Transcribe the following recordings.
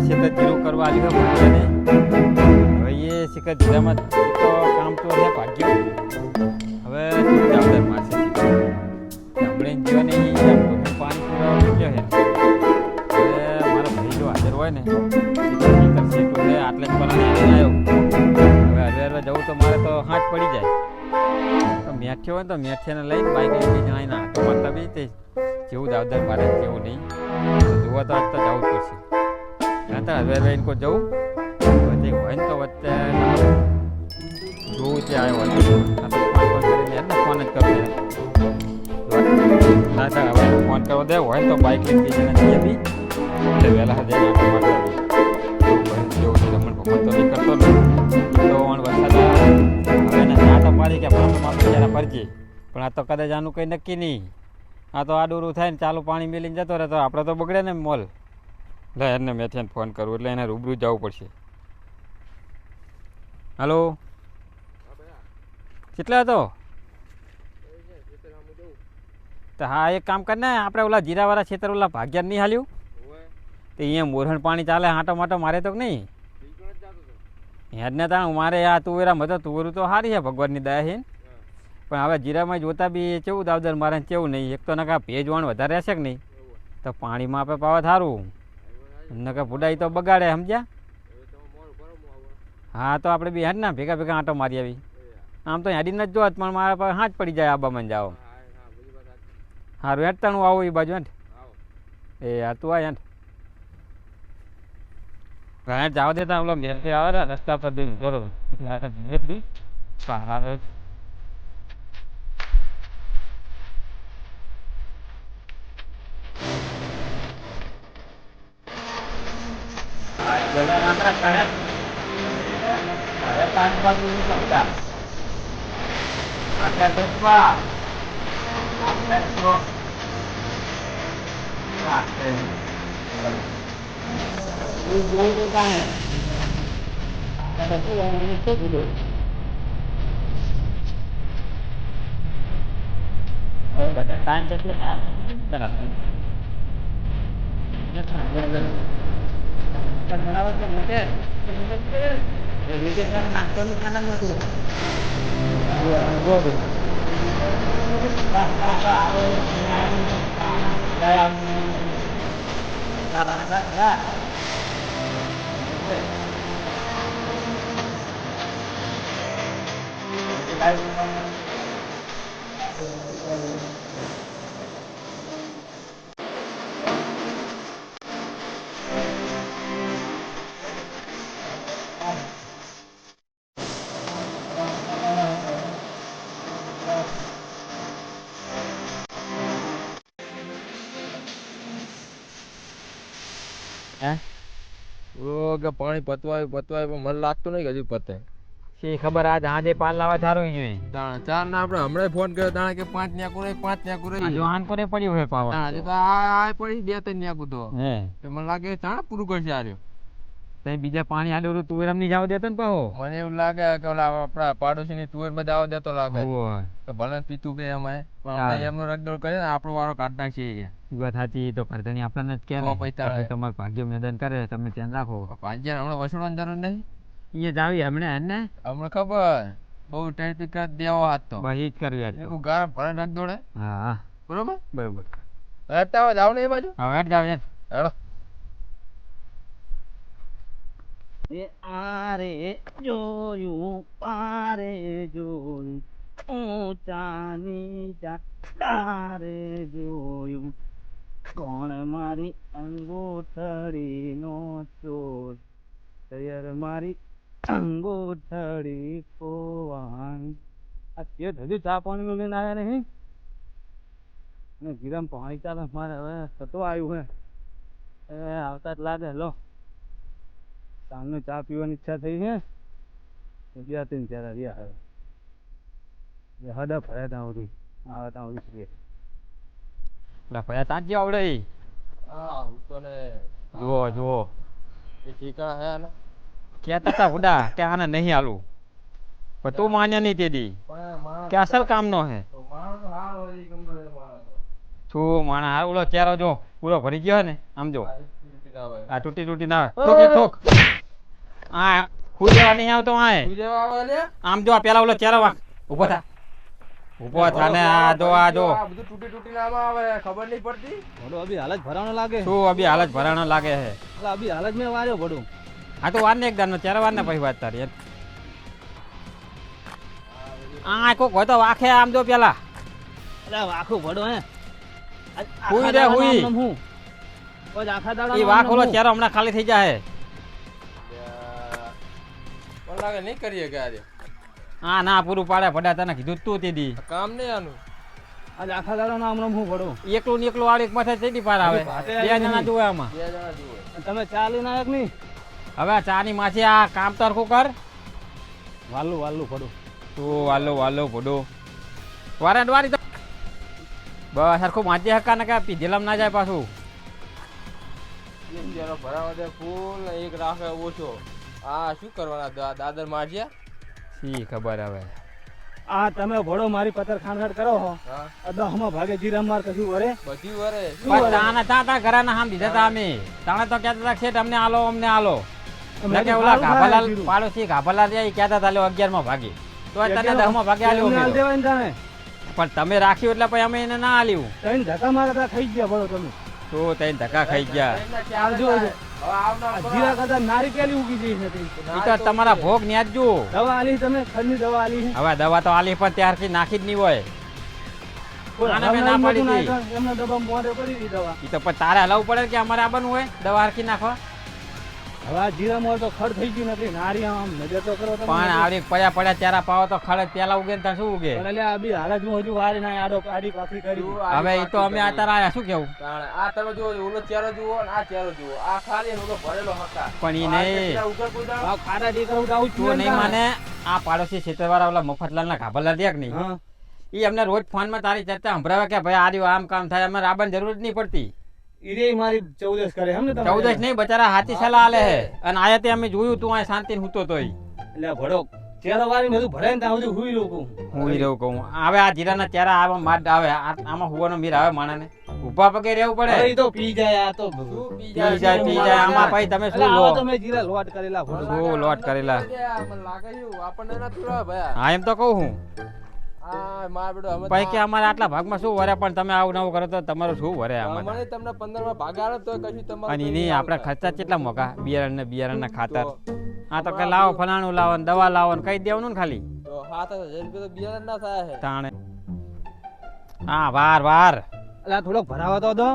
પેલા ખેતર જીરું કરવા આવ્યું ભાગ્યા ને હવે એ શિખર જીરામાં તો કામ તો છે ભાગ્યું હવે જવાબદાર મારશે આપણે જીવાની પાણી પીવા મૂક્યો છે હવે મારો ભાઈ જો હાજર હોય ને કરશે તો આટલે જ પલાણી આવ્યો હવે હરવે જવું તો મારે તો હાથ પડી જાય તો મેઠ્યો હોય ને તો મેઠિયાને લઈને બાઈક લઈને જણાવીને હાથો મારતા બી તે જેવું જવાબદાર મારે જેવું નહીં જોવા તો આજ તો જવું જ પડશે ત્યાં તો હરવે હરવે કોઈ જવું પછી હોય ને તો વચ્ચે જોવું ત્યાં આવ્યો ફોન કરીને એને ફોન જ કરવો હવે ફોન કરવો દે હોય ને તો બાઈક લઈને બીજાને જઈએ બી એટલે વહેલા જઈને આટો મારતા જેવું રમણ ભમણ તો નહીં કરતો ને તો વરસાદ હવે ને આટો મારી કે આપણે જરા ફરજે પણ આ તો કદાચ આનું કંઈ નક્કી નહીં આ તો આડુરું થાય ને ચાલુ પાણી મેલીને જતો રહે તો આપણે તો બગડે ને મોલ લે એને મેથીને ફોન કરવું એટલે એને રૂબરૂ જવું પડશે હાલો કેટલા હતો તો હા એક કામ કર ને આપણે ઓલા જીરાવાળા ખેતર ઓલા ભાગ્યા નહીં હાલ્યું તો અહીંયા મોરહણ પાણી ચાલે હાંટો માટો મારે તો નહીં હેડને ત્યાં મારે આ તુવેરામાં હતો તુવેરું તો સારી છે ભગવાનની દયા છે પણ હવે જીરામાં જોતા બી કેવું દાવદર મારે કેવું નહીં એક તો નકા ભેજવાણ વધારે રહેશે કે નહીં તો પાણીમાં આપણે પાવા સારું નકા ભૂડાઈ તો બગાડે સમજ્યા હા તો આપણે બી હેડ ના ભેગા ભેગા આંટો મારી આવી આમ તો હેડીને જ જોત પણ મારા પાસે હાથ પડી જાય આબામાં જાઓ સારું હેડતાનું આવું એ બાજુ હેઠ એ યાર તું આ હેઠ હેઠ જવા દેતા ઓલો મેરથી આવે ને રસ્તા પર બરોબર પાણી પતવાય પણ મને લાગતું નહીં કે હજુ પતે શી ખબર આજ હાજે પાલ લાવવા સારું જોઈએ ચાર ના આપણે હમણાં ફોન કર્યો તાણે કે 5 ન્યાકુ રહી 5 ન્યાકુ રહી જો આન કોને પડ્યું હે પાવા હજુ તો આ પડી 2-3 ન્યાકુ તો હે મને લાગે ચાણ પૂરું કરશે આર્યો તઈ બીજા પાણી આલ્યો તુવેરામ ની જાવ દેતો ને પાહો મને એવું લાગે કે ઓલા આપણા પાડોશીની તુવેર માં જાવ દેતો લાગે ઓય તો ભલે પીતું કે અમાય પણ એમનો રગડોળ કરે ને આપણો વારો કાઢ નાખીએ વાત સાચી તો કરતની આપણને જ કે તમારું ભાગ્ય મેદાન કરે તમે ધ્યાન રાખો ભાગ્ય હમણાં વસણવાની જરૂર નહીં અહીંયા જાવી હમણાં ને હમણાં ખબર બહુ ટાઈટ પીકા દેવો હાથ તો બસ ઈ જ કરવી હતી એવું ગાર ભલે રગડોળે હા બરોબર બરોબર હેડતા હોય જાવ ને એ બાજુ હવે હેડ જાવ યાર હેડો એ આરે જોયું પારે જોયું ઊંચાની ડારે જોયું કોણ મારી અંગૂઠડીનો ચોર તૈયાર મારી અંગૂઠડી ખોવાની આ તે હજુ ચા પાણી લઈને આવ્યા નહીં અને ગીરામ પાણી ચાલે મારે હવે થતો આવ્યું હે આવતા જ લાગે લો સાંજનો ચા પીવાની ઈચ્છા થઈ છે ત્યાં ત્રણ ચાર રહ્યા હવે હડા ફર્યા ત્યાં સુધી આવે ત્યાં સુધી ભયા તાંજ જે આવડે હા તો ને જુઓ જુઓ એ ઠીકા હે ને કહેતા હતા હુડા કે આને નહીં આલું પણ તું માન્યા નહીં તેદી કે અસલ કામનો હે શું માણસ હાર ઓલો ચહેરો જો પૂરો ભરી ગયો ને આમ જો તૂટી ના આવે. આ તૂટી ના ઠોક એક ઠોક આ ખુઈ જવા નહીં આવતો આ તું જેવા આવે લે. આમ જો આ પેલા ઓલો ચેરો વાંક ઊભો થા ઊભો થા ને આ જો આ બધું તૂટી ના આવે ખબર નહીં પડતી. ભડો અભી હાલત ભરાવાનો લાગે શું અભી હાલત ભરાણો લાગે છે અલા અભી હાલત મેં વાર્યો ભડો આ તો વાર ને એક દાન ચાર વાર ને પછી વાત તારી આ કોક હોય તો વાખે આમ જો પેલા અલા વાખો ભડો હે હુઈ રે હુઈ હું ઓજ આખા દાડા ઈ વાખ ઓલો ચેરો હમણાં ખાલી થઈ જાય મને લાગે નહીં કરીએ કે આજે હા ના પૂરું પાડે ભડા તને કીધું તું તે દી આ કામ નહીં આનું. આજ આખા દાડા નામ હું ભડો એકલું ને એકલું વાળી માથે ચેડી પાર આવે ભાતે બે જણા જોવે આમાં બે જણા જુઓ. તમે ચાલી નાયક નહીં હવે આ ચાની માછી આ કામ તો હરખું કર વાલું વાલું ભડો તું વાલો ભડો વારે વારી બસ હરખું માજી હક્કા ને કે પીધેલામ ના જાય પાછું એક જણો ભરાવા દે ફૂલ ને એક રાખે ઓછો. આ શું કરવાના દાદર માર્યા. શી ખબર હવે આ તમે ભડો મારી પથ્થર ખાણખાટ કરો હો હા દહમાં ભાગે જીરા માર કશું વરે બધી વરે. પણ તાણે તા ઘરના હામ દીધા તા અમે તાણે તો કહેતા હતા શેઠ અમને આલો એટલે કે ઓલા ગાભાલાલ પાડોશી ગાભાલાલ રહ્યા ઈ કહેતા તા લે 11 માં ભાગે તો તને 10 માં ભાગે આલ્યો અમે દેવાય ને તાણે પણ તમે રાખ્યું એટલે પછી અમે એને ના આલ્યું તઈને ધક્કા મારતા ખાઈ ગયા ભડો તમે તો તઈને ધક્કા ખાઈ ગયા આવજો હવે આવનાર આ જીરા કરતા નારી કેલી ઉગી જઈ નથી ઈ તો તમારા ભોગ ન્યાજો દવા આલી તમે ખરની દવા આલી છે હવે દવા તો આલી પણ ત્યારથી નાખી જ નહીં હોય કોઈ આને મેં ના પાડી હમણાં હતી. નતું એમને દવા મોઢે પડી દી દવા ઈ તો પણ તારે હલાવવું પડે કે અમારે આવવાનું હોય દવા હરખી નાખવા હવે આ જીરા મોર તો ખડ થઈ ગયું નથી નારી આમ નજર તો કરો તમે પણ આવડી પડ્યા ત્યારે પાવો તો ખડક પેલા ઉગે ને ત્યાં શું ઉગે પણ એટલે આ બી હાલત હું હજુ વારી ના આડો આડી પાખડી કરી હવે ઈ તો અમે અત્યારે આયા શું કેવું તાણે આ તમે જુઓ ઓલો ચહેરો જુઓ ને આ ચહેરો જુઓ આ ખાલી ને ઓલો ભરેલો હતા. પણ ઈ આ નહીં કેટલા ઉઘર કૂદાણ. આ ખાડા ડી કરું તો આવું તું નહીં માને આ પાડોશી ક્ષેત્રવાળા ઓલા મફતલાલ ના ગાભલા દેખ નહીં હા ઈ અમને રોજ ફોન માં તારી ચર્ચા સંભળાવે કે ભાઈ આ રહ્યું આમ કામ થાય અમે રાબન જરૂર જ નહીં પડતી ઈરે મારી 14 કરે હમ ને તમે 14 નહીં બચારા હાથી સલાહ આલે હે અને આયા તે અમે જોયું તું આ શાંતિ ને હુતો તોય એટલે ભડો ચેરો વારી બધું ભરાય ને ત્યાં સુધી હુઈ લોકો હું ઈ રહું કહું હવે આ જીરાના ચહેરા આવા માડ આવે આમાં હુવાનો મીર આવે માણાને ઊભા પગે રહેવું હવે પડે ઈ તો પી જાય આ તો શું પી પી જાય આમાં ભાઈ તમે એટલે શું આવા લો તમે જીરા લોટ કરેલા ભડો શું લોટ કરેલા મને લાગે છે આપણને ના તુરા ભયા. હા એમ તો કહું હું આ માર બેટો અમે પછી કે અમારે આટલા ભાગમાં શું વરે પણ તમે આવું નવું કરો તો તમારું શું વરે આમાં મને તમને 15 માં ભાગ આલો તો કશું તમારું અને કઈ એની નહીં આપણે આવતા. ખર્ચા કેટલા મોકા બિયારણ ના ખાતર તો આ તો કે લાવો ફલાણું લાવો ને દવા લાવો ને કઈ દેવાનું ને ખાલી તો 7000 રૂપિયા તો બિયારણ ના થાય છે. તાણે હા વાર એટલે થોડોક ભરાવા તો દો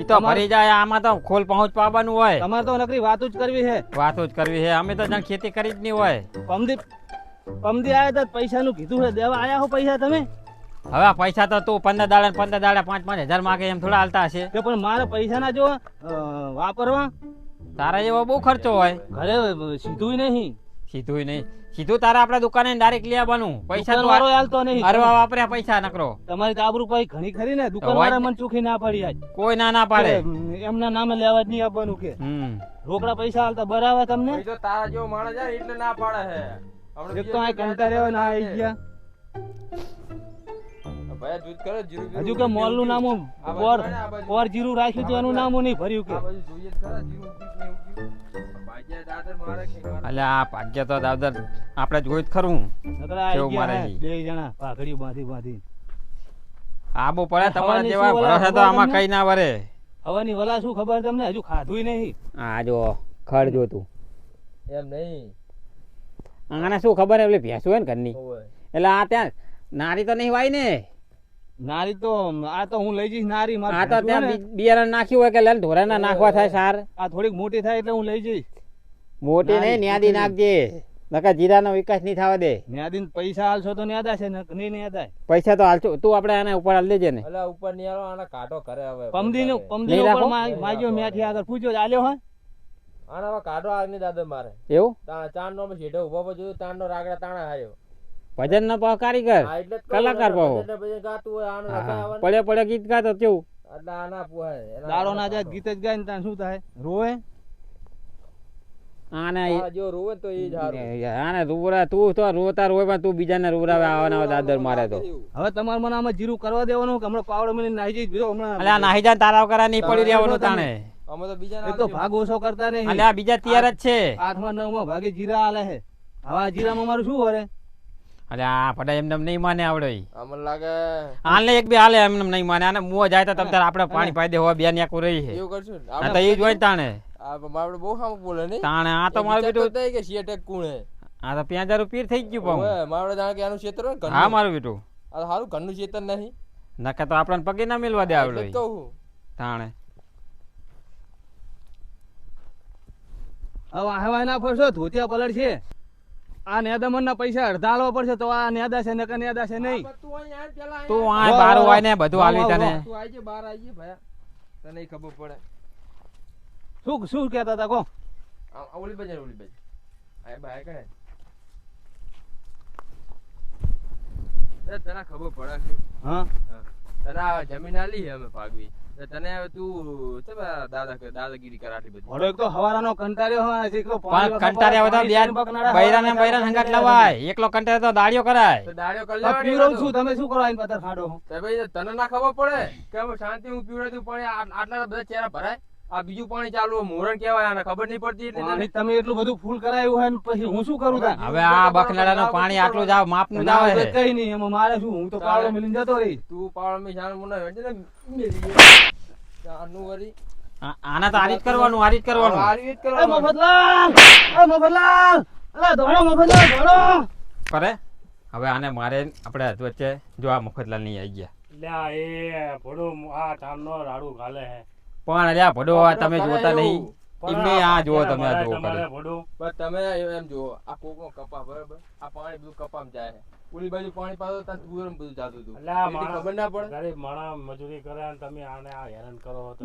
ઈ તો ભરી જાય આમાં તો ખોલ પહોંચ પાવાનું હોય તમારે તો નકરી વાતો જ કરવી છે વાતો જ કરવી છે અમે તો જણ ખેતી કરી જ નહીં હોય પમદી આયા તો પૈસાનું કીધું છે દેવા આયા હો પૈસા તમે હવે આ પૈસા તો તું 15 દાડા 5-5 હજાર માગે એમ થોડા હાલતા હશે કે પણ મારે પૈસા ના જો વાપરવા તારા જેવો બહુ ખર્ચો હોય ઘરે સીધું નહીં સીધું તારા આપડા દુકાને ડાયરેક્ટ લઈ આવવાનું પૈસા તો દુકાનવાળો હાલતો નહીં હરવા વાપર્યા પૈસા નકરો તમારી તો આબરૂ પાઈ ઘણી ખરી ને દુકાનવાળા મને ચોખ્ખી ના પડી આજ કોઈ ના પાડે એમના નામે લેવા જ નહીં આપવાનું કે રોકડા પૈસા હાલતા બરાબર તમને પછી તો તારા જેવો માણસ જાય એટલે ના પાડે છે. આપણે એક તો આ કંટા રહેવા ના આવી ગયા ભયા દૂધ કરો જીરું બીરું હજુ કે મોલ નું નામું આ બાજુ પોર ને આ બાજુ. પોર જીરું રાખ્યું તો એનું નામું નહીં ભર્યું કે આ બાજુ જોઈએ જ ખરા જીરું ઉગ્યું કે નહીં ઉગ્યું. ભાગ્યા દાદર મારે કે મારે. એટલે આ ભાગ્ય તો દાદર આપણે જોયું જ ખરું નકર આ કેવું આવી ગયા મારે હે, ઈ? બે જણા પાઘડી બાંધી આબુ પડે તમારા હવાની જેવા શું વલા ભરોસે તો ખબર આમાં તમને? કઈ ના વરે હવાની વલા શું ખબર તમને હજુ ખાધું નહીં આ જો ખડ જોતું એમ નહીં આને શું ખબર એટલે ભેંસું હોય ને ઘરની ઓય. એટલે આ ત્યાં નારી તો નહીં વાય ને નારી તો આ તો હું લઈ જઈશ નારી મારે આ તો ભેંસું ત્યાં હોય ને, બિયારણ નાખ્યું હોય કે લઈને ઢોરાના નાખવા થાય સાર આ થોડીક મોટી થાય એટલે હું લઈ જઈશ મોટી નહીં ન્યાદી નાખજે નકર જીરાનો વિકાસ નહીં થવા દે ન્યાદીન પૈસા હાલશો તો ન્યાદા છે ને નહીં ન્યાદાય પૈસા તો હાલશું તું આપણે આને ઉપર હાલ દેજે ને અલા ઉપર ની આલો આના કાઢો કરે હવે પમદી નહીં ઉપર રાખો? માગ્યો મેથી આગળ પૂછ્યો આલ્યો હોય આના હવે કાઢો આગની દાદર મારે એવું ચાંદ નો શેઠે ઉભો ઉભો જોયું તાંડ નો રાગડા તાણા હાર્યો. ભજન નો પાવ કારીગર હા, એટલે જ કહું, કલાકાર ભજન પાહો. ને ભજન ગાતું હોય આનો હા, રખાય હા. આવવાનું. પડે પડે ગીત ગાતો કેવું એટલે આના પોહાય. એના દાડો ના આના જાય કાઢો. ગીત જ ગાય ને ત્યાં શું થાય રોવે આને હા, જો રોવે ને તો ઈ જ હારું. આને રૂવરા તું તો રોતા રોય પણ તું બીજાને રૂવરાવે આવવાના દાદર મારે તો હવે તમારે મને આમાં જીરું કરવા દેવાનું કે હમણાં પાવડો મિલી નાહી જઈશ બીજો હમણાં એટલે આ નાહી જાય તારા કરા નહીં પડી રહેવાનું તાણે અમે તો બીજા એક તો ભાગ ઓછો કરતા નહીં. અલે આ બીજા તૈયાર જ છે. 8માં 9માં ભાગે જીરા આલે છે. હવે આ જીરામાં મારું શું વરે? અરે આ પડા એમને નહીં માને આવડે ઈ. અમને લાગે હાલે એક બે હાલે એમને નહીં માને આને મુઓ જાય તો તમ તાર આપણે પાણી પાઈ દે હો બે ને એકું રહી છે એવું કરશું ને આ તો ઈ જ હોય ને તાણે આપણે બહુ સામું બોલે નહીં તાણે આ તો મારું બેટું કે શેટેક કોણ હે આ તો 5000 રૂપિયા થઈ ગયું પાછું. ઓય મારે જાણે કે આનું ક્ષેત્ર હોય ને ઘરનું. હા મારું બેટું આ તો સારું ઘરનું ક્ષેત્ર નહીં નકે તો આપણને પગે ના મિલવા દે આવડે એટલે જ કહું તાણે હવે આહવા ના ફરશો ધોતિયા પલળ છે. આ નેદામણના પૈસા અડધા આલવા પડશે તો આ નેદા છે નકર નેદા છે નહીં. તું અહીં આય પેલા તું અહીં આ બાર હોય ને બધું આલવી તને તું આયજે બહાર આયજે ભાયા તને ય ખબર પડે શું કહેતા હતા કો? આ ઓલી બાજુ આય ભાઈ કહે તને ખબર પડે કે હા તને આ જમીન આલી છે અમે ભાગવી તો તને હવે તું છે દાદાગીરી કર આટલી બધી ભડો એક તો હવારાનો કંટાળ્યો હોય છે, એકલો પણ કંટાળ્યા બધા બૈરાને બૈરાને હંગાત લવાય એકલો કંટાળે તો દાડિયો કરાય તો દાડ્યો કરી આ લેવાની પીવડાવું કાં છું, તમે શું કરો આઈને પથ્થર ખાડો છો? તો ભાઈ તને ના ખબર પડે કે અમે શાંતિ હું પીવડાતું પાણી આટલા બધા ચહેરા ભરાય આ બીજું પાણી ચાલુ મોરણ કહેવાય આને ખબર નહીં પડતી એટલે પાણી તમે એટલું બધું ફૂલ કરાયું હોય ને પછી હું શું કરું તાર? હવે આ બખનાડાનું પાણી આટલું જ આ માપનું જ આવે છે કઈ નહીં એમાં મારે શું, હું તો પાવડો મિલીને જતો રહીશ. તું પાવળ મી જાણ મુના વેચે ને મેલી ગયો આનું વરી આના તો આરી જ કરવાનું આરી જ કરવાનું આરી જ એ કરવાનું મફતલાલ, એ મફતલાલ, અલા દોડો મફતલાલ દોડો. કરે હવે આને મારે આપણે વચ્ચે જો આ મફતલાલ નહીં આવી ગયા લ્યા એ ભોળો આ ચાંદનો રાડું ગાલે હે પણ અલ્યા ભડો આ તમે જોતા નહીં એમને આ જુઓ તમે આ જુઓ તમારે કરે ભોળું બસ તમે એમ જો આ કોકનો કપા બરાબર આ પાણી બધું કપામાં જાય છે ઓલી બાજુ પાણી પાતો તાં તુરમ બધું જાતું હતું અલ્યા એટલી માણસ ખબર ના પડે ગરીબ માણસ મજૂરી કરે અને તમે આને આ હેરાન કરો તો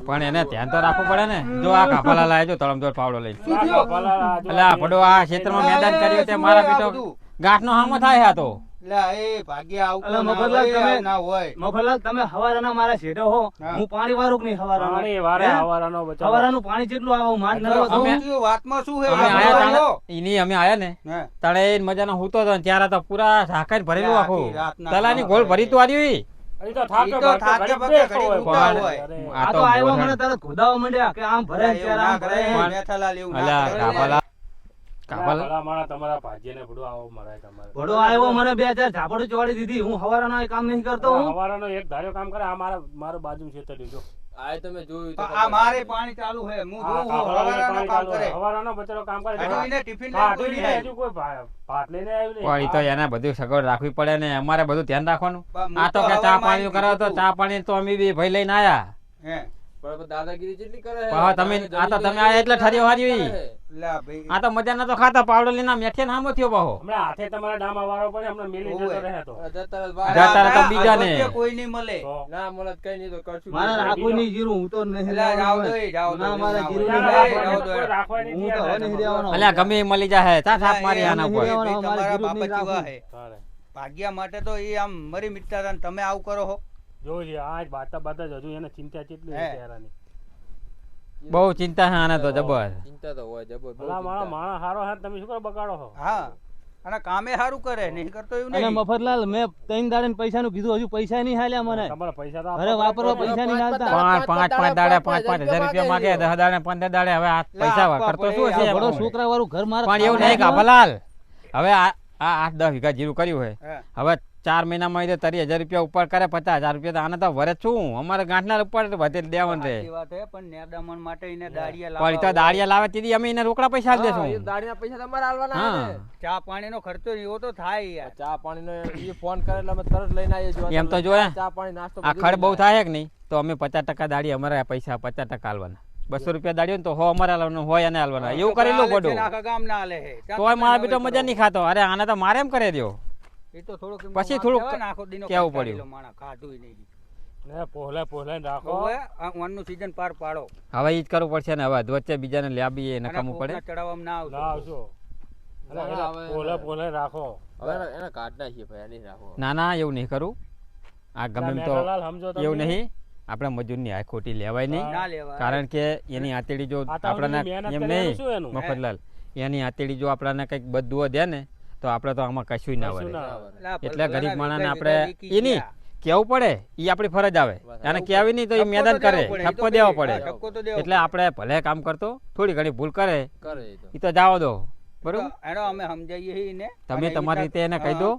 પણ એને ધ્યાન તો રાખવું પડે ને જો આ કાફાલા લાય જો તળમજોડ પાવડો લઈ ભલા આ જો અલ્યા ભડો આ ક્ષેત્રમાં મેદાન કર્યું તે મારા બેટો ગાંઠનો હામો થાય આ તો અલા મફતલાલ મફતલાલ તમે હવારાના મારા શેઠો હો, હું પાણી વાળું કે નહીં હવારાના? પાણી વારે હે? હવારાનો બચાવ હવારાનું પાણી જેટલું આવે હું માર નરવા દઉં? અમે આયા તાણે ઈની અમે આયા ને તાણે ઈ મજાનો હૂતો તો ને ત્યારે તો પૂરા ઢાંકાઈને ભરેલું આખું તલાની ગોળ ભરી તો આર્યું અહીં તો થાકે ભાગે ઘડીક બેઠો હોય પણ અરે, આ આ તો તો આવ્યો બોલણ. મને તરત ખોદાવા માંડ્યા કે આમ ભરાય ને ત્યારે આમ ભરાય ને. અલ્યા કાફાલા કાફાલા ભલા માણસ તમારા ભાજીને ભોળું આવો મરાય તમારે ભડો આવ્યો મને 2000 ઝાપડું ચોડી દીધી, હું હવારાનો કામ નહીં કરતો હું. હવારાનો એક ધાર્યો કામ કરે આ મારું બાજુ છે તો લીધો આ તમે જોયું તો પાણી ચાલુ હે હું આ જોઉં છું, હવારાનો હવારાનું પાણી કામ ચાલુ કરે. છે. હવારાનો બચારો કામ કરે હજુ એને ટિફિન હા, લઈને કોઈ ટિફિન નહીં હજુ કોઈ ભાત લઈને આવ્યું નહીં. પણ ઈ તો એને બધું સગવડ રાખવી પડે ને અમારે બધું ધ્યાન રાખવાનું હું આ તો કે ચા હવારમાં પાણી કરાવો તો ચા પાણી તો અમે બી ભાઈ લઈને આયા હે. પણ દાદાગીરી જેટલી કરે પણ હવે તમે આ તો તમે આયા એટલે ઠરી હારી લા ભાઈ આ તો મજા નતો ખાતા પાવડો લઈને મેઠે નામો થયો બાહો હમણાં હાથે તમારા ડામા વાળો પડે હમણાં મેલી જતો ઓવે. રહે તો જતા રહે તો બીજાને. આ વચ્ચે કોઈ નહીં મળે. તો ના મળે કઈ નહીં તો કરશું મારે રાખવું નહીં જીરું, હું તો નહીં એટલે જાઓ રહેવાનો. તો જાઓ તો ના, મારે જાઓ. જીરું ના, નહીં ના, રહેવાનું. કોઈ રાખવાની હું તો હવે નહીં નહીં રહેવાનો. અલ્યા ગમે એ મળી જાય ચા થાપ મારી ના, આના એ ઉપર ભાઈ અમારે તમારા જીરું નહીં બાપા જેવા રાખવું. હે. તારે. ભાગ્યા માટે તો એ આમ મરી મિટતા હતા ને તમે આવું કરો હો. જોજે આ જ બાતા જ હજુ એને ચિંતા કેટલી હે. છે યારાની. બહુ ચિંતા છે આને તો જબર ચિંતા તો હોય જબર બહુ ભલા ચિંતા. માણસ હારો હે તમે શું કરો બગાડો છો હા અને કામે સારું કરે નહીં કરતો એવું અને નહીં. મફતલાલ મેં 3 દાડે પૈસાનું કીધું, હજુ પૈસા નહીં હાલ્યા મને. તમારા પૈસા તો અરે વાપરવા પૈસા નહીં હાલતા. પાંચ દાડે 5,000 રૂપિયા માગે 10 દાડે 15 દાડે હવે આ પૈસા આપવા કરતો પડે, શું છે ભડો એમ? છોકરા વાળું ઘર મારે પણ એવું નહીં કાફાલાલ હવે આ 8-10 વીઘા જીરું કર્યું છે હે. હવે 4 મહિનામાં તો 30,000 રૂપિયા ઉપર કરે 50,000 રૂપિયા તો આને તો વરે શું અમારે ગાંઠના ઉપર વધે દેવાનું રે સાચી વાત હે, પણ નેદામણ માટે એને દાળિયા પણ ઈ તો લાવવા દાળિયા લાવે તેથી અમે એને રોકડા પૈસા આલી હા, એ દેશું દાડીના પૈસા તમારે આલવાના હા. હે ને. ચા પાણીનો ખર્ચો એવો તો થાય યાર. ચા પાણીનો એ ફોન કરે એટલે અમે તરત લઈને આવીએ જો એમ તો જોયા. ચા પાણી નાસ્તો આ બધું ખડ બહુ લઈને થાય કે નહીં તો અમે 50% દાડી અમારે પૈસા 50% આલવાના 200 રૂપિયા દાડી હોય ને તો હો અમારે આલવાના હોય એને આલવાના એવું કરેલું આલે છે બધું ને આખા ગામના આલે છે. ત્યાં તોય તમે મારા ના બેટો હોય મજા કરો. નહીં ખાતો અરે આને તો મારે એમ કરે દ્યો એ તો થોડુંક એમ પછી વાંક થોડુંક કહેવાય ને, આખો દીનો કહેવું કંટાળેલો પડ્યું. માણસ, ખાધુંય નહીં. ને પોહલે રાખો હવે આ ઊનનું season પાર પાડો. હવે ઈ જ કરવું પડશે ને હવે વચ્ચે બીજાને લાવી અને નકામું પડે કોકના ચડાવવામાં ના આવશો. ના આવશો ના, એટલે હવે પોહલે રાખો હવે એના કાઢ નાખીએ ભાઈ નહીં રાખો ના ના એવું નહીં કરું આ ગમે એમ તો મેઘાલાલ સમજો તમે. એવું નહીં આપણે મજૂરની આ ખોટી લેવાય નહીં ના લેવાય. કારણ કે એની આતેડી જો આ તો આપણને મહેનત એમ કરીને નહીં શું એનું? મફતલાલ એની આતેડી જો આપણને કંઈક બધું દે ને તો આપણે તો આમાં કશું ના કશું વળે ના આવે. લા, એટલે ભલા ગરીબ માણસને વીઘા આપણે વીઘા વીકી એની ગયા. કેવું પડે એ આપણી ફરજ આવે અને કહેવી નહીં તો એ મેદાન કરે ઠપકો દેવો પડે એટલે આપણે ભલે કામ કરતો થોડી ઘણી ભૂલ કરે કરે એ તો જાવ દો બરોબર એનો અમે સમજાઈએ છીએ ને તમે તમારી રીતે એને કહી દો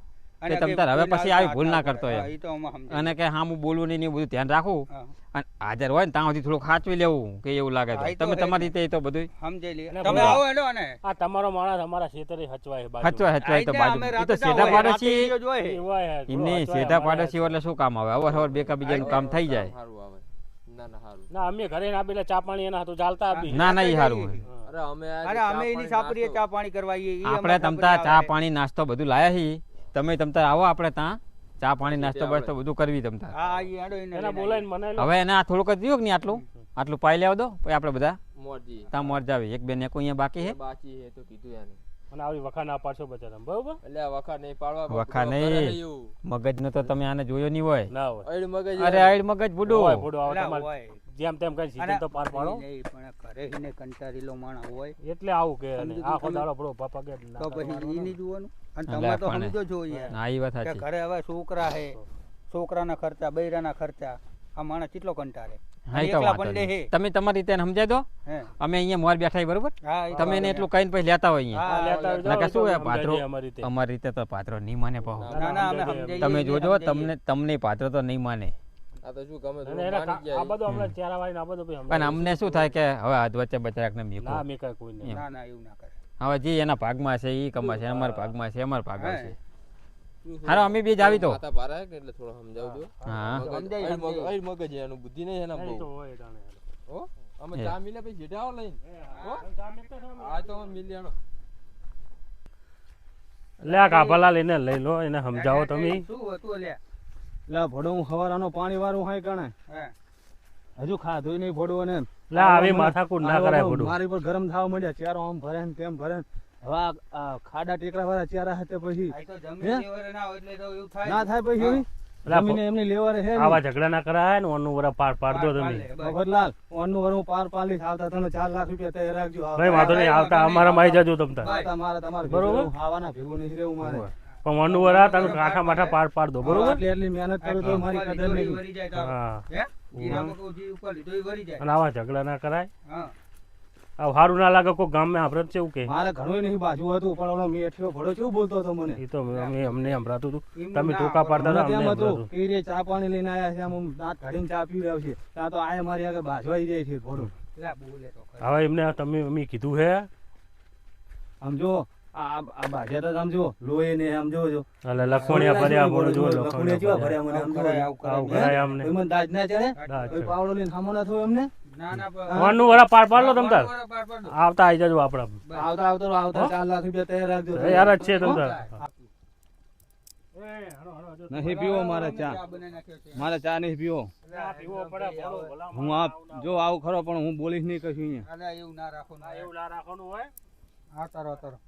કે તમ તાર હવે પછી આવી ભૂલ ના કરતો એમ એ તો અમે સમજાઈએ. અને કે હા હું બોલવું નહીં ને એવું બધું ધ્યાન રાખવું હા. અને હાજર હોય ને ત્યાં સુધી થોડું ખાચવી લેવું કે એવું લાગે હા, એ તો તો તમે હે. તમારી રીતે એ તો બધું સમજાઈ લઈએ. અને તમે બોલો. આવો હેડો ને આ તમારો માણસ અમારા ખેતરે હચવાય બાજુ. હચવાય હચવાય તો આઈ બાજુ અમે એ તો રાતે સીધા જાઓ, પાડોશી રાતે ઈયો જ હોય. એ હોય, એમની હચવાય સીધા અમારે પાડોશી એટલે શું કામ આવે અવાર અવાર બે બીજાનું કામ થઈ જાય સારું આવે ના ના સારું ના અમે ઘરે ના આપેલા ચા પાણી એના હાથું ચાલતા આપી. ના ના એ સારું હોય અરે અમે આજે અરે ચા અમે એની પાણી સાપરીએ નાસ્તો. ચા પાણી કરવા આવીએ. ઈ આપણે અમારા તમતા સાપરીએ ચા આવે. પાણી નાસ્તો બધું લાયા છીએ તમે તમતા આવો આપણે ત્યાં ચા પાણી નાસ્તો બાસ્તો બધું કરવી તમતા હા ઈ હેડો એને એના લઈને બોલાવીને મનાઈ લો. હવે એને આ થોડુંક જ દીધું કે નહીં આટલું પાઈ લેવા દો પછી આપણે બધા મોરજી ત્યાં મોર જાવી એક બે નેકો અહીંયા બાકી છે બાકી હે તો કીધું એને અને આવી વખા ના પાડશો બચારા બરોબર એટલે આ વખા નહીં પાડવા વખા બધું નહીં. કરે એવું. મગજનો તો તમે આને જોયો નહીં હોય ના હોય. અઈડ મગજ અરે આઈડ મગજ હોય, બુડું ફોડો આવે એટલે તમારે હોય. જેમ તેમ કરી સીધું તો પાર પાડો. નહીં, પણ ઘરે ઈને કંટાળેલો માણસ હોય એટલે આવું કે સમજી ગયું આખો તમે? દાડો પડો પપ્પા કે ના તો કરવાનું. પછી ઈ નહીં જોવાનું. અને એટલે તમે તો પણ- સમજો છો યાર ના એ વાત કે સાચી ઘરે હવે છોકરા હે છોકરાના ખર્ચા બૈરાના ખર્ચા આ માણસ કેટલો કંટાળે હા એ તો એકલા વાંધો બંને નહીં. હે તમે તમારી રીતે એને સમજાઈ દો હે અમે અહીંયા મોર બેઠા છીએ, બરોબર હા ઈ તો તમે એને હવે. એટલું કહીને પછી લેતા હોય અહીંયા હા, લેતા હવે. જાઓ, નકર શું હોય સમજાઈ પાત્રો દઈએ અમારી રીતે. અમારી રીતે તો પાત્રો નહીં માને પાહો ના ના અમે સમજાઈએ તમે છીએ, જોજો સમજાઈએ. તમને પાત્રો તો નહીં માને આ તો શું ગમે અને થોડું એના માની કા- આ ગયા બધું આપણે ચહેરા વાળીને આ બધું પછી પણ સમજાવીએ. અમને શું થાય કે હવે હાથ વચ્ચે બચારાકને મીકો ના મેં કાંઈ કોઈ નહીં. એમ. ના ના એવું ના કરે હવે જે એના ભાગમાં છે એ કમાશે અમારા ભાગમાં છે અમારા ભાગમાં છે શું હારો અમે બી જ આવી તો માથા ભારે હે કે એટલે થોડો સમજાવજો હા સમજાઈ, અઈડ મગજ- સમજાઈ. અઈડ મગજ એનું બુદ્ધિ નહીં એના એ તો બહુ હોય તાણે. હો અમે એ. ચા મિલે પછી જેઠા આવો લઈને હો? ચા મેકતા છો અમે? આ તો મિલી આનો લે આ કાભાલા લઈને લઈ લો એને સમજાવો તમે. શું હતું લે લા ભડો હું હવારાનો પાણી વાળું હાય કણે હે હજુ ખાધું નહીં ભડો ને લે આવી માથાકૂટ ના કરાય બધું. મારી પર ગરમ થવા માંડ્યા ચારો આમ ભરે ને તેમ ભરે ને. હવે આ ખાડા ટેકરા વાળા ચારા હાથે પછી આ તો હે? જમીન લેવરે ના હોય એટલે તો એવું થાય ના થાય પછી એવી? લા જમીને એમની લેવારે હે આવા ઝઘડા ના કરાય ને ઓનું વરા પાર પાડ દો તમે. મફતલાલ ઓનનું વરું પાર પાલી આવતા તમે 4 લાખ રૂપિયા તૈયાર રાખજો કઈ વાંધો નહીં આવતા અમારા માં આવી જજો તમ તાર. આવતા મારે તમારે બરોબર. ભેગું ખાવાના ભેગું નહીં રહેવું મારે પણ ઓનું વરા તમે કાંઠા માઠા પાર પાડ દો બરોબર. એટલી મહેનત કરું તો મારી કદર નહીં વરી જાય તારો. હા હે જીરામાં કોઈ જી ઉપર લીધો ઈ વરી જાય અને આવા ઝઘડા ના કરાય. હા આ સારું ના લાગે કોઈ ગામમાં આપણે છે એવું કે મારે ઘણું નહીં બાજુ હતું પણ ઓલો મેઠિયો ભડો કેવું બોલતો હતો મને એ તો અમને સંભળાતું હતું એમનું તમે ના ટોકા પાડતા મને હતા તેમ અમને હતું સંભળાતું. કે રે ચા પાણી લઈને આયા છે આમ દાંત કાઢીને ચા પી રહ્યો છે ત્યાં તો આયા મારી આગળ બાજવાઈ જાય છે ભડો લા બોલે તો ખરા. હવે એમને તમે અમે કીધું હે સમજો આ બાજ્યા તો સમજો લોહી ને સમજો જો એટલે લખમણિયા ભર્યા બોલો જો લખુણે કેવા લખમણિયા ભર્યા મને આવું સમજો કરાય, આવું કરાય આવું કરાય. અમને. કોઈ મને દાજ ના ચડે દાજ કોઈ ચડે. પાવડો લઈને સામો ના થયો એમને ના ના ઓનું વરા પાર પાડ લો તમ તાર. પાર પાડ દો. આવતા આવી જજો આપડા. આવતા આવતા 4 લાખ રૂપિયા તૈયાર રાખજો એ યાર જ છે તમ તાર. નહીં પીવો મારે ચા બનાવી નાખ્યો છે. મારે ચા નહીં પીવો હું આપ જો આવું ખરો પણ હું બોલીશ નહીં કશું અહીંયા અલા, એવું ના રાખો ના એવું ના રાખવાનું હોય. હા તારો તારો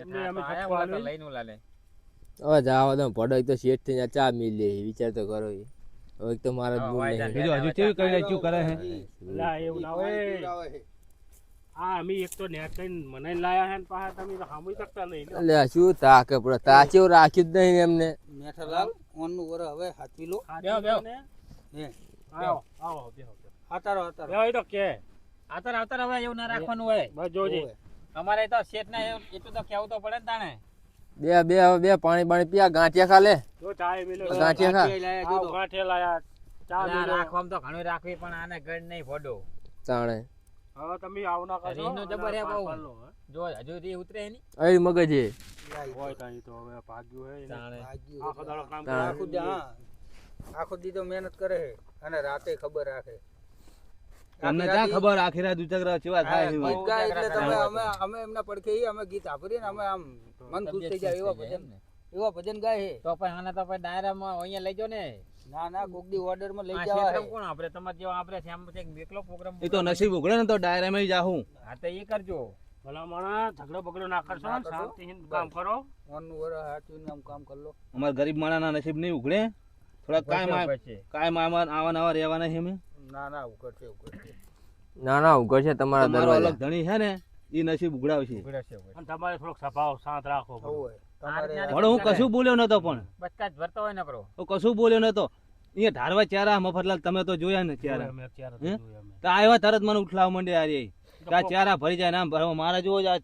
એમને અમે આયા છપ્પો ઓલા તો આલી. લઈને ઓલા લે. હવે જાવા દો પડો તો શેઠ થઈને ચા મિલ લે વિચાર તો કરો ઈ. હવે તો મારા જ હા, મૂળ વાય નહીં બીજું હજુ કેવી કરી શું કરે છે લા એવું ના હોય. હા અમે એક તો નેટ કઈ મને લાયા હે ને પાછા તમે તો સાંભળી શકતા નહીં. એટલે આ શું તાકે પડે તાચેવ રાખ્યું જ નહીં એમને મેઠાલાલ ઓનનું વર હવે હાચવી લો બેહો, બેહો. હે આવો આવો બેહો બેહો. હા તારો હા તારો બેહો, એ તો કે આતર આવતર હવે એવું ના રાખવાનું હોય બસ જોજે. ઓવે. અમારે તો શેઠ ને એટલું તો કેવું તો પડે ને તાણે બે પાણી પાણી પીયા ગાંઠિયા ખા લે જો ચાય મેલો. ગાંઠિયા ખા લાયા આવો જો ગાંઠે લાયા. ચા અલા, મેલો. રાખવામાં તો ઘણું રાખવી પણ આને ગઢ નહીં ફોડો તાણે હવે તમે આવું ના કરશો. રીંગનું જબર હે અને બહુ. પાર લો, હે. જો હજુ રી ઉતરે ની અઈ મગજ હે હોય તાઈ તો હવે ભાગ્યું હે એને. તાણે ભાગ્યું આખો દાડો કામ હા. આખો દી હા આખો દી તો મહેનત કરે છે અને રાતે ખબર રાખે તમને ક્યાં ખબર આખી રાત ઉજાગરા કેવા થાય છે ગીત ગાય એટલે તમે થાય. અમે એમના પડખે ઈ અમે ગીત આપીએ ને અમે આમ મન ખુશ થઈ જાય એવા ભજન ગાય છે તો પણ આને તો પણ ડાયરામાં અહીંયા લઈ જાઓ ને ના ના કોક દી ઓર્ડર માં લઈ આ જવા ક્ષેત્રમાં કોણ આપણે તમારે જેવા આપણે શ્યામ એક એકલો પ્રોગ્રામ એ તો નસીબ ઉઘડે ને તો ડાયરામાં જાહું હા તો એ કરજો ભલા માણસ ઝઘડો બગડો ના કરશો ના કરશો. શાંતિથી કામ કરો. ઓનનું વર હાચવીને આમ કામ કર લો અમારા ગરીબ માણસના નસીબ નહીં ઉઘડે થોડા કાયમ આવા નવા રહેવાના છે અમે ના ના ઉકળશે ઉકળશે ના ના ઉઘર છે તમારા તમારો અલગ દરવાજા ધણી છે ને એ નસીબ ઉઘડાવશે ઉઘડે છે ઉઘડે. અને તમારે થોડોક સ્વભાવ શાંત રાખો. હોય તમારે આ પણ હું કશું બોલ્યો નતો પણ બચકા જ ભરતો હોય ને કરો હું કશું બોલ્યો નતો અહીંયા ધારવા ચારા મફતલાલ તમે તો જોયા ને ચારા અમે અત્યારે તો હે? જોયું અમે. તો આવ્યા તરત મને ઉઠલાવા માંડે યાર એ આ ચારા ભરી જાય ને આમ ભરવા મારા જોવો આ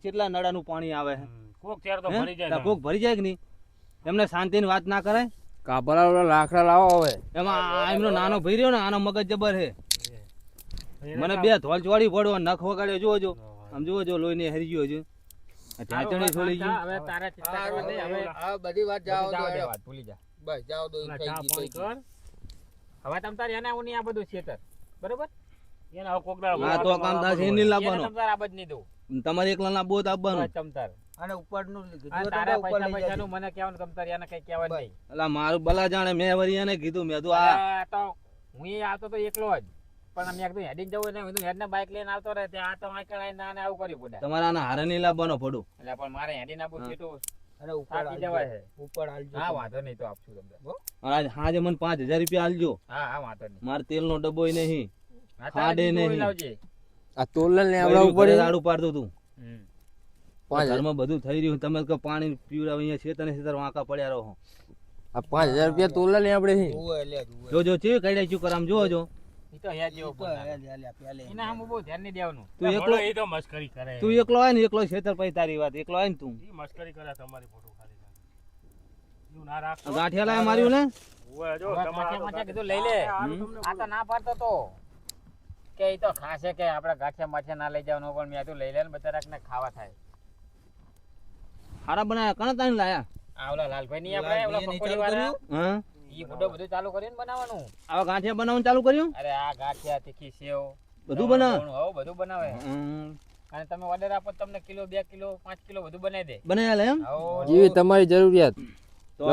કેટલા નળાનું પાણી આવે છે કોક ચાર તો હે? ભરી જાય તો ને. કોક ભરી જાય કે નહીં એમને શાંતિની વાત ના કરાય કાપડા લાકડા લાવો હવે એમાં આ એમનો નાનો ભાઈ રહ્યો ને આનો મગજ જબર છે મને બે ધોલ ચોડી પડ્યો નખ વગાડ્યો જોવો જો આમ જોવો જો લોહીને હરી ગયો છે આ ઢાંચણી છોડી ગયું હવે તારે ચિંતા કરવાની નહીં, હવે આ બધી વાત જાઓ જાવા દો દે વાત, ભૂલી જા. બસ જાઓ દો પેલા થઈ ચા ગઈ, પાણી થઈ ગઈ. કર હવે તમ તાર એને આવું નહીં આ બધું છેતર, બરોબર? એને હવે કોક દાડો આ તો કામ થશે નહીં એને લાવવાનો તમ તાર આ બધ નહીં દઉં. તમારે એકલા બોધ આપવાનું બસ તમ તાર. અને ઉપરનું આ કીધું તારા તો ઉપર પૈસા લઈ પૈસાનું જાજો. મને કહેવાનું, તમ તાર એને કઈ કહેવાનું નહીં. એટલે મારું ભલા જાણે મેં વળી એને કીધું મેં કીધું આ આ તો હું ય આવતો તો એકલો જ, પણ અમે એકદમ હેડિંગ જવું ને હું હેડને બાઇક લઈને આવતો રહે ત્યાં આ તો આંકડા આવીને આને આવું કર્યું બધા. તમારા આના હારે નહીં લાવવાનો પડું એટલે પણ મારે હેડી ના પૂછ્યું તો અને ઉપર થાકી હાલજો. જવાય છે. ઉપર હાલજો. હા વાંધો નહીં, તો આપશું તમને. આજ હાજે મને 5000 રૂપિયા આલજો હા હા વાંધો નહીં. મારે તેલનો ડબ્બો નહીં હા, તારે ખાડે બીજું નહીં. લાવજે. આ તોલને બૈરું ઘરે રાડું પાડતું તું હમ. ઘરમાં બધું થઈ રહ્યું તમે કહો પાણી પીવડાવ અહીંયા છે તને સીધા વાંકા પડ્યા રહો આ 5000 રૂપિયા તોલને આપણે જુઓ એટલે જુઓ. જોજો છે કઈડા શું કરામ જોવો જો ઈ તો હેડ જેવો તો ફોન આવે. હેલ, હેલ, પહેલે. એના સામું બહુ ધ્યાન નહીં દેવાનું. તું એકલો એ તો મસ્કરી કરે તું એકલો હોય ને એકલો છેતર પછી તારી વાત એકલો હોય ને તું ઈ મસ્કરી કરે તમારી ફોટો ખાલી એવું ના રાખો ગાંઠિયા લાયા માર્યું ને ઓય જો હવે તમારા ગાંઠિયા માઠિયા કીધું લઈ લે. આ તો ના પાડતો તો કે ઈ તો ખાશે કે આપણે ગાંઠિયા માઠિયા ના લઈ જવાનું, પણ મેં તો લઈ લે ને બચારાને ખાવા થાય. હારા બનાયા કણ તાણી લાયા આ ઓલા લાલભાઈ ની આપણે ઓલા લાલભાઈએ નહીં પકોડી ચાલુ વાળા કર્યું? હા ઈ બધું બધું ચાલુ કરીને બનાવવાનું. આવા ગાંઠિયા બનાવવાનું ચાલુ કર્યું અરે આ ગાંઠિયા તીખી સેવ બધું બનાવે હવ બધું બનાવે. હમ. અને તમે ઓર્ડર આપો તો તમને કિલો 2 કિલો 5 કિલો બધું બનાવી દે. બનાયા લે એમ હવ જેવી તમારી જરૂરિયાત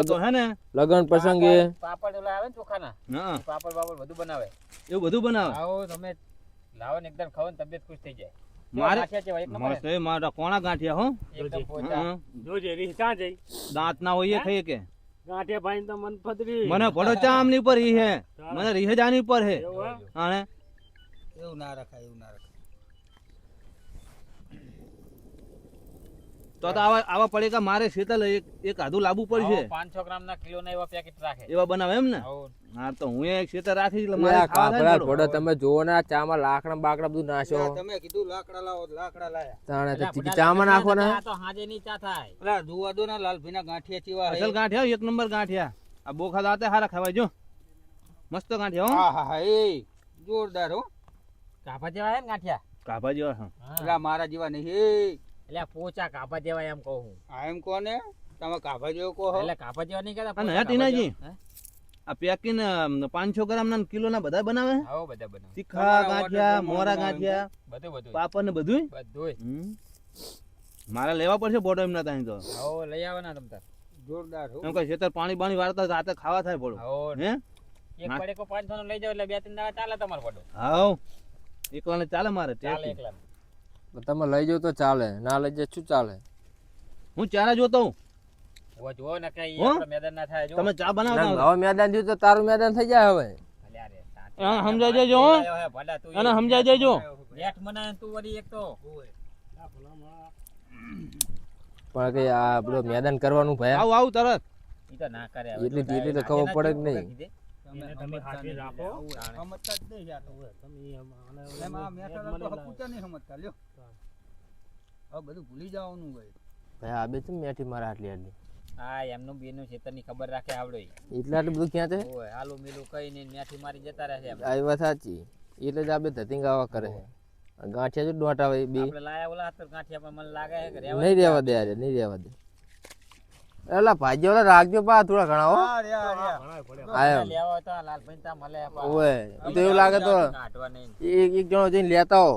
તો હે ને લગન પ્રસંગે પાપડ ઓલા આવે ને ચોખાના હા ઈ પાપડ બાપડ બધું બનાવે. એવું બધું બનાવે આવો તમે લાવો ને એકદમ ખાઓ ને તબિયત ખુશ થઈ જાય. મારે ગાંઠિયા કેવા? એક નંબર મસ્ત એ મારા કોણા ગાંઠિયા હો એકદમ પોચા. હા. જોજે રીહ ક્યાં જઈ દાંત ના હોય એ ખાઈએ કે ગાંઠિયા ભાઈ તો મન ફદરી મને પડો ચા આમની પર ઈ હે મને રીહજાની પર હે એવું હે? આને એવું ના રખાય, એવું ના રખાય. તો આવા પડેકા મારે શીતલ એક આધું લાવવું પડશે આવો 500 ગ્રામ ના કિલો ના એવા પેકેટ રાખે. એવા બનાવે એમ ને આવો હા તો હું એક શીતલ રાખી એટલે મારે ખાવા થાય ને થોડું. તમે જોવો ને ચામાં લાકડા બાકડા બધું નાશો ના, તમે કીધું લાકડા લાવો તો લાકડા લાયા. તાણે એટલે તો બધા ચામાં નાખો ને આ તો હાજે ની ચા થાય. અલા, જોવા દો ને લાલભાઈ ના ગાંઠિયા ચેવા હે. અસલ ગાંઠિયા એક નંબર ગાંઠિયા આ બોખા દાતે હારા ખવાય જો મસ્ત ગાંઠિયા હો હા હા હા, એ જોરદાર હો. કાપા જેવા હે ને ગાંઠિયા? કાભા જેવા હા. અલા, મારા જેવા નહીં. એ એટલે આ પોચા કાપા જેવા એમ કહું હું. આ એમ કોને તમે કાભા જેવો કહો. એટલે કાપા જેવા નહીં કહેતા, અને પોચા હે ટીનાજી? કાપા જેવા. આ પેકિંગ 500 ગ્રામ ના કિલો ના બધા બનાવે હે? આવો બધા બનાવો. તીખા તમારા ગાંઠિયા order મોરા પ્રમાણે ગાંઠિયા બધું બધું પાપડ ને બધું બધું મારે લેવા પડશે બોટો એમના ત્યાં તો આવો લઈ આવવાના તમ તાર. જોરદાર હો. એમ કઈ ખેતર પાણી બાણી વાળતા રાતે ખાવા થાય પડો આવો હે એક પડેકો 500 નો લઈ જાવ એટલે 2-3 દાડા ચાલે તમારો પડો. હાવ એકલાને ચાલે મારે ચાલે ટેસ્ટી. એકલા. તમે લઈ જાવ તો ચાલે ના લઈ જાય શું ચાલે હું ચારા જોતો હું ઓ જો ને કઈ હો? આપણો મેદાન ના થાય જો. તમે ચા બનાવતા હો. હવે મેદાન જોયું તો તારું મેદાન થઈ જાય હવે અલ્યા રે, સાચી હા, વાત. સમજાઈ જજો, હો. બોલાયો હે, ભલા તું અને એ સમજાઈ જજો બેઠ બનાવે ને તું વળી એક તો. પણ કે આ બધું મેદાન કરવાનું ભયા આવું આવું તરત ઈ તો ના કરે હવે. એટલી તો એટલી તો કાંઈ ખબર પડે નાખીને જ નહીં. તમે એને તમે સમજતા હાથે નહીં. રાખો. આવું સમજતા જ નહીં યાર. તમે આને એમાં આ મેઠાલા તો મને હકુચા નહીં સમજતા લ્યો. હવે બધું ભૂલી જવાનું હોય. ભાઈ આ બે ચમ મેઠી મારા આટલી આટલી હા એમનું બેનું ખેતરની ખબર રાખે આવડે ઈ. એટલે આટલું બધું ક્યાં છે ઓય હાલું મીલું કઈ નહીં ન્યાથી મારી જતા રહે છે એમ. આ વાત સાચી એટલે જ આ બે ધતિંગાવા કરે છે ગાંઠિયા જો ડોટ આવે બે આપણે લાયા ઓલા હાથ ગાંઠિયા પણ મને લાગે છે કે રહેવા નહીં રહેવા દે યાર નહીં રહેવા દે એલા ભાજી ઓલા રાખજો પા થોડા ઘણા હો ઘણા પડે આયો લેવા હોય તો આ લાલભાઈ ત્યાં મળે પા. ઓય ઈ તો એવું લાગે તો કાઢવા નહીં. એક જણો જઈને લેતા હો